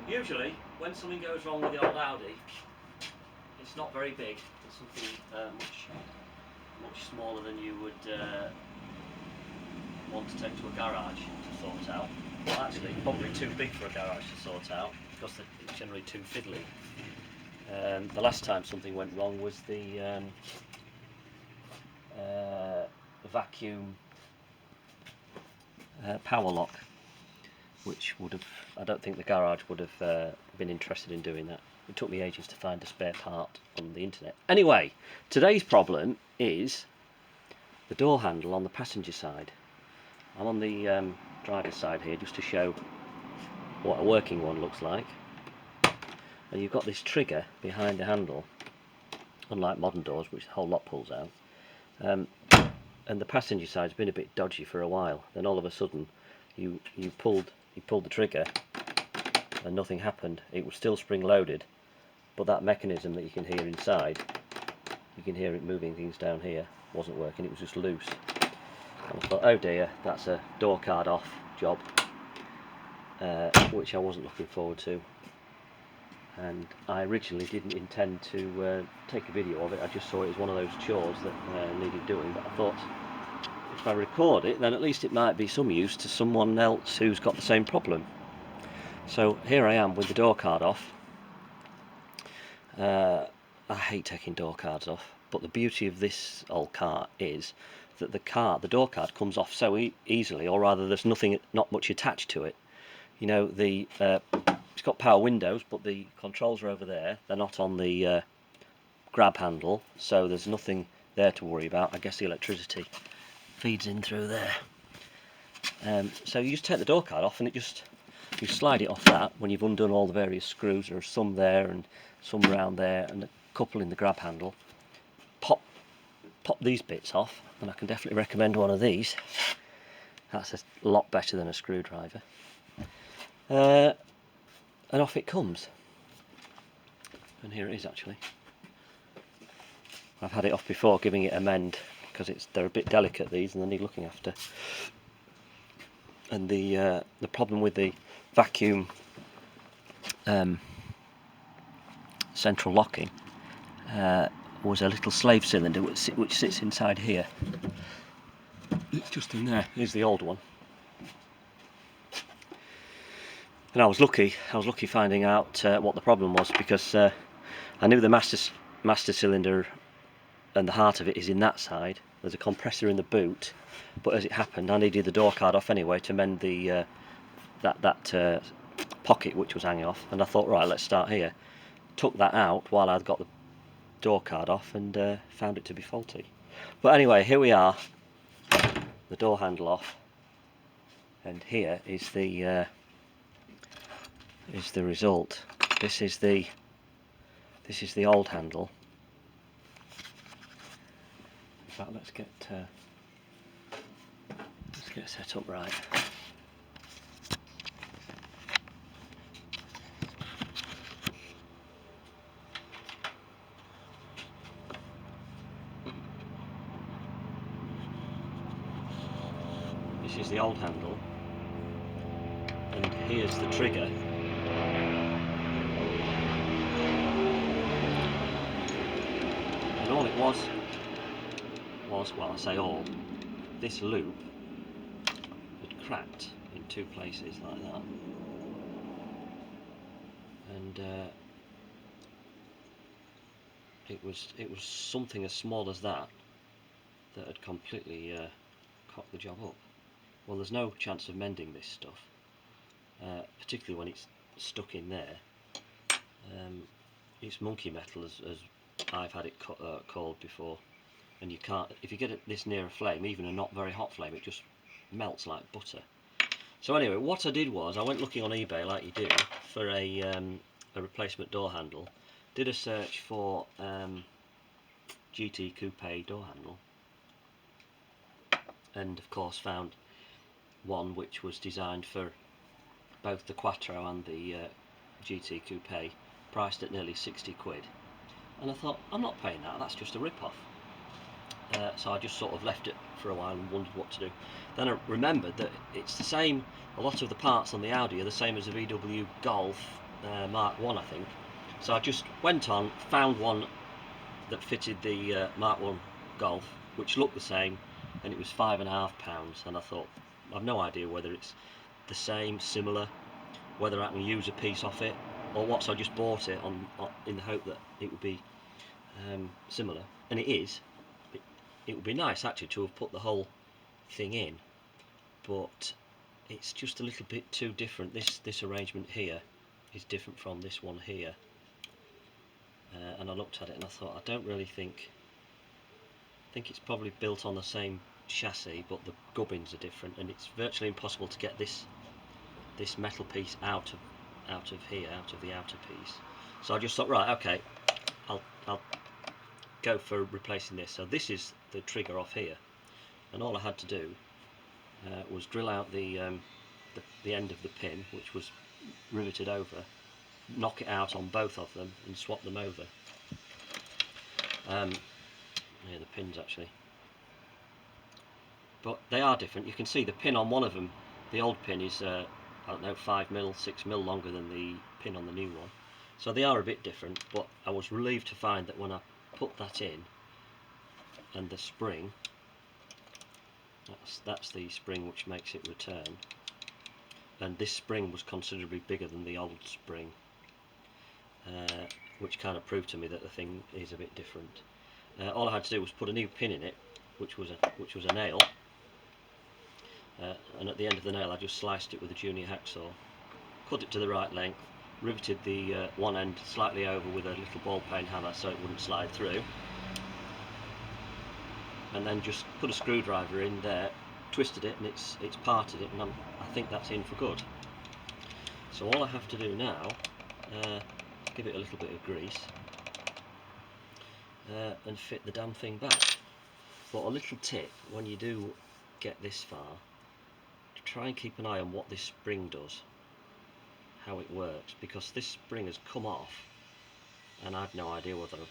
Usually, when something goes wrong with the old Audi, it's not very big. It's something much smaller than you would want to take to a garage to sort out. Well, actually, probably too big for a garage to sort out because it's generally too fiddly. The last time something went wrong was the vacuum power lock, which would have, I don't think the garage would have been interested in doing that. It took me ages to find a spare part on the internet. Anyway, today's problem is the door handle on the passenger side. I'm on the driver's side here just to show what a working one looks like. And you've got this trigger behind the handle, unlike modern doors which the whole lot pulls out. And the passenger side's been a bit dodgy for a while. Then all of a sudden you pulled the trigger and nothing happened. It was still spring loaded, but that mechanism that you can hear inside, you can hear it moving things down here, wasn't working. It was just loose. And I thought, oh dear, that's a door card off job, which I wasn't looking forward to. And I originally didn't intend to take a video of it. I just saw it as one of those chores that needed doing, but I thought if I record it, then at least it might be some use to someone else who's got the same problem. So here I am with the door card off. I hate taking door cards off, but the beauty of this old car is that the door card comes off so easily, or rather there's not much attached to it. You know, it's got power windows, but the controls are over there. They're not on the grab handle, so there's nothing there to worry about. I guess the electricity feeds in through there. So you just take the door card off and you slide it off that when you've undone all the various screws. There are some there and some around there and a couple in the grab handle. Pop these bits off, and I can definitely recommend one of these. That's a lot better than a screwdriver. And off it comes. And here it is actually. I've had it off before, giving it a mend, because they're a bit delicate, these, and they need looking after. And the problem with the vacuum central locking was a little slave cylinder which sits inside here. It's just in there. Here's the old one. And I was lucky finding out what the problem was, because I knew the master cylinder and the heart of it is in that side. There's a compressor in the boot, but as it happened I needed the door card off anyway to mend the that pocket which was hanging off, and I thought, right, let's start here. Took that out while I'd got the door card off and found it to be faulty. But anyway, here we are, the door handle off, and here is the result. This is the old handle. In fact, let's get set up right. This is the old handle, and here's the trigger. And all it was, well, I say all, this loop had cracked in two places like that, and it was something as small as that had completely cocked the job up. Well, there's no chance of mending this stuff, particularly when it's stuck in there. It's monkey metal, as I've had it called before, and you can't, if you get it this near a flame, even a not very hot flame, it just melts like butter. So anyway, what I did was I went looking on eBay, like you do, for a replacement door handle. Did a search for GT Coupe door handle, and of course found one which was designed for both the Quattro and the GT Coupe, priced at nearly 60 quid. And I thought, I'm not paying that, that's just a rip-off. So I just sort of left it for a while and wondered what to do. Then I remembered that it's the same, a lot of the parts on the Audi are the same as a VW Golf Mark 1, I think. So I just went on, found one that fitted the Mark 1 Golf, which looked the same, and it was £5.50, and I thought, I've no idea whether it's the same, similar, whether I can use a piece off it or what, so I just bought it in the hope that it would be similar, and it is. It would be nice actually to have put the whole thing in, but it's just a little bit too different. This arrangement here is different from this one here, and I looked at it and I thought, I don't really think it's probably built on the same chassis, but the gubbins are different, and it's virtually impossible to get this metal piece out of here, out of the outer piece. So I just thought, right, okay, I'll go for replacing this. So this is the trigger off here, and all I had to do was drill out the end of the pin, which was riveted over, knock it out on both of them, and swap them over. Yeah, the pins actually, but they are different. You can see the pin on one of them, the old pin, is I don't know, 5mm, 6mm longer than the pin on the new one. So they are a bit different, but I was relieved to find that when I put that in, and the spring, that's the spring which makes it return, and this spring was considerably bigger than the old spring, which kind of proved to me that the thing is a bit different. All I had to do was put a new pin in it, which was a nail, and at the end of the nail I just sliced it with a junior hacksaw, cut it to the right length, riveted the one end slightly over with a little ball peen hammer so it wouldn't slide through, and then just put a screwdriver in there, twisted it, and it's parted it, and I think that's in for good. So all I have to do now, give it a little bit of grease, and fit the damn thing back. But a little tip, when you do get this far, to try and keep an eye on what this spring does, how it works, because this spring has come off and I've no idea whether I've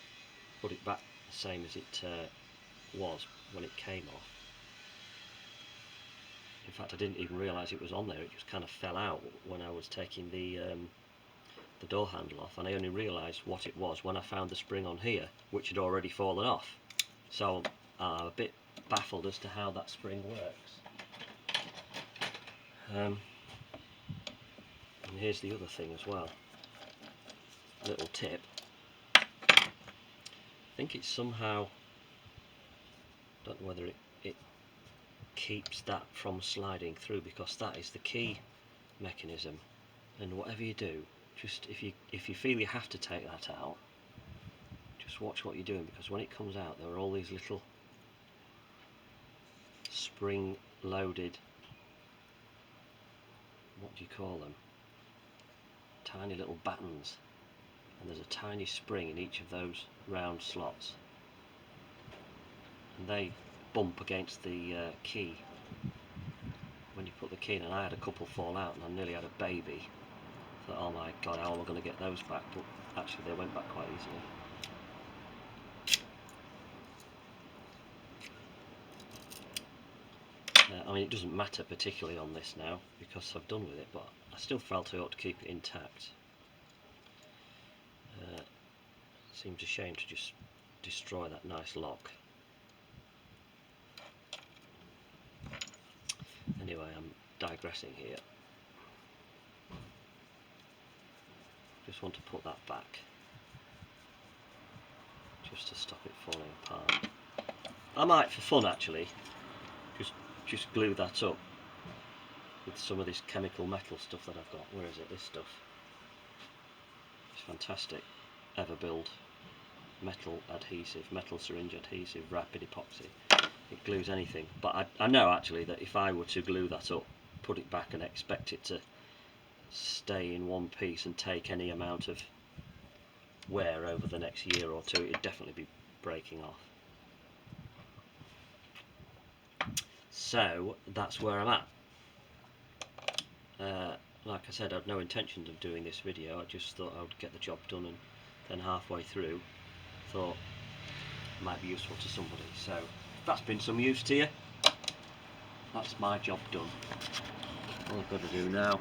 put it back the same as it was when it came off. In fact, I didn't even realise it was on there. It just kind of fell out when I was taking the door handle off, and I only realised what it was when I found the spring on here, which had already fallen off. So I'm a bit baffled as to how that spring works. And here's the other thing as well. Little tip. I think it's somehow, don't know whether it keeps that from sliding through, because that is the key mechanism, and whatever you do, just if you feel you have to take that out, just watch what you're doing, because when it comes out there are all these little spring loaded, what do you call them, tiny little battens, and there's a tiny spring in each of those round slots, and they bump against the key when you put the key in, and I had a couple fall out and I nearly had a baby. I thought, oh my god, how am I going to get those back? But actually they went back quite easily. I mean, it doesn't matter particularly on this now because I've done with it, but I still felt I ought to keep it intact. Seems a shame to just destroy that nice lock. Anyway, I'm digressing here. Just want to put that back, just to stop it falling apart. I might, for fun actually, just glue that up with some of this chemical metal stuff that I've got. Where is it? This stuff. It's fantastic. Everbuild metal adhesive, metal syringe adhesive, rapid epoxy. It glues anything. But I know actually that if I were to glue that up, put it back and expect it to stay in one piece and take any amount of wear over the next year or two, it'd definitely be breaking off. So that's where I'm at. Like I said, I had no intentions of doing this video. I just thought I would get the job done, and then halfway through thought it might be useful to somebody. So if that's been some use to you, that's my job done. All I've got to do now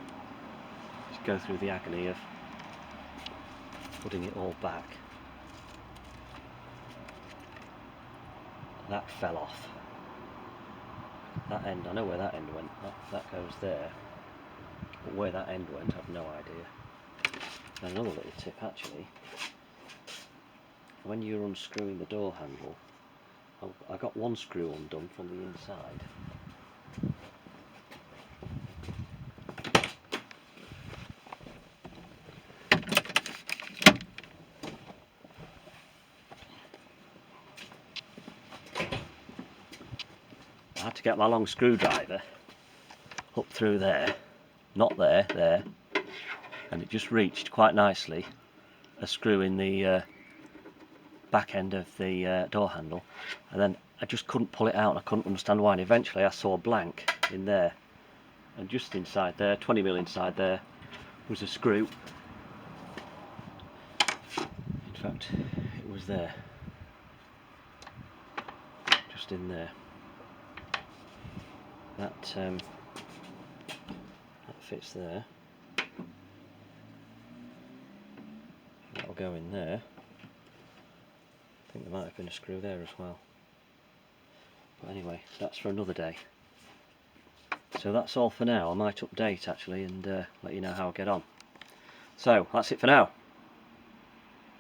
is go through the agony of putting it all back. That fell off. That end, I know where that end went. That goes there. But where that end went, I've no idea. And another little tip actually. When you're unscrewing the door handle, I got one screw undone from the inside. I had to get my long screwdriver up through there, not there, there, and it just reached quite nicely a screw in the back end of the door handle, and then I just couldn't pull it out and I couldn't understand why, and eventually I saw a blank in there, and just inside there, 20mm inside there, was a screw. In fact, it was there, just in there. That fits there. That'll go in there. I think there might have been a screw there as well. But anyway, that's for another day. So that's all for now. I might update actually and let you know how I get on. So that's it for now.